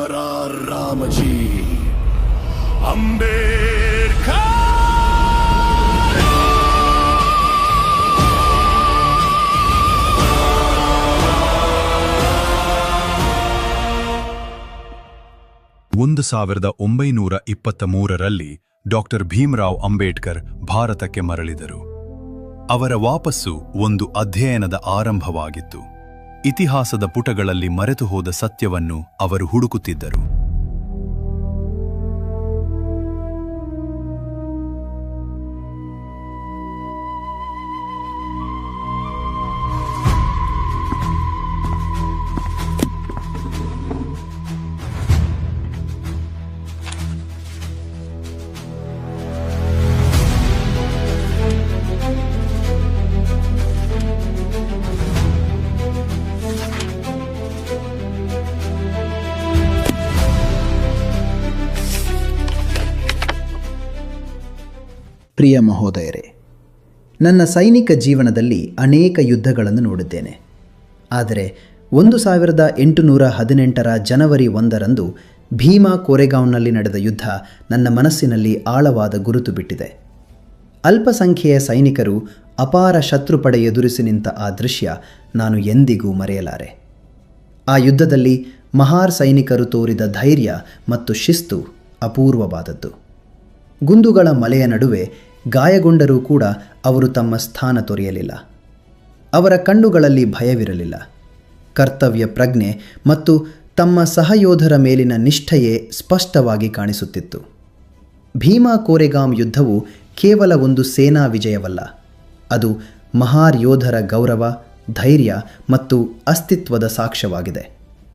हमारा राम जी अंबेडकर। ಒಂದು 1923ರಲ್ಲಿ ಡಾಕ್ಟರ್ ಭೀಮರಾವ್ ಅಂಬೇಡ್ಕರ್ ಭಾರತಕ್ಕೆ ಮರಳಿದರು. ಅವರ ವಾಪಸ್ಸು ಒಂದು ಅಧ್ಯಯನದ ಆರಂಭವಾಗಿತ್ತು. ಇತಿಹಾಸದ ಪುಟಗಳಲ್ಲಿ ಮರೆತು ಹೋದ ಸತ್ಯವನ್ನು ಅವರು ಹುಡುಕುತ್ತಿದ್ದರು. ಪ್ರಿಯ ಮಹೋದಯರೇ, ನನ್ನ ಸೈನಿಕ ಜೀವನದಲ್ಲಿ ಅನೇಕ ಯುದ್ಧಗಳನ್ನು ನೋಡಿದ್ದೇನೆ. ಆದರೆ 1818ರ ಜನವರಿ 1ರಂದು ಭೀಮಾ ಕೋರೆಗಾಂವ್ನಲ್ಲಿ ನಡೆದ ಯುದ್ಧ ನನ್ನ ಮನಸ್ಸಿನಲ್ಲಿ ಆಳವಾದ ಗುರುತು ಬಿಟ್ಟಿದೆ. ಅಲ್ಪಸಂಖ್ಯೆಯ ಸೈನಿಕರು ಅಪಾರ ಶತ್ರುಪಡೆ ಎದುರಿಸಿ ನಿಂತ ಆ ದೃಶ್ಯ ನಾನು ಎಂದಿಗೂ ಮರೆಯಲಾರೆ. ಆ ಯುದ್ಧದಲ್ಲಿ ಮಹಾರ್ ಸೈನಿಕರು ತೋರಿದ ಧೈರ್ಯ ಮತ್ತು ಶಿಸ್ತು ಅಪೂರ್ವವಾದದ್ದು. ಗುಂಡುಗಳ ಮಲೆಯ ನಡುವೆ ಗಾಯಗೊಂಡರೂ ಕೂಡ ಅವರು ತಮ್ಮ ಸ್ಥಾನ ತೊರೆಯಲಿಲ್ಲ. ಅವರ ಕಣ್ಣುಗಳಲ್ಲಿ ಭಯವಿರಲಿಲ್ಲ. ಕರ್ತವ್ಯ ಪ್ರಜ್ಞೆ ಮತ್ತು ತಮ್ಮ ಸಹಯೋಧರ ಮೇಲಿನ ನಿಷ್ಠೆಯೇ ಸ್ಪಷ್ಟವಾಗಿ ಕಾಣಿಸುತ್ತಿತ್ತು. ಭೀಮಾ ಕೋರೆಗಾಂವ್ ಯುದ್ಧವು ಕೇವಲ ಒಂದು ಸೇನಾ ವಿಜಯವಲ್ಲ, ಅದು ಮಹಾರ್ ಯೋಧರ ಗೌರವ, ಧೈರ್ಯ ಮತ್ತು ಅಸ್ತಿತ್ವದ ಸಾಕ್ಷ್ಯವಾಗಿದೆ.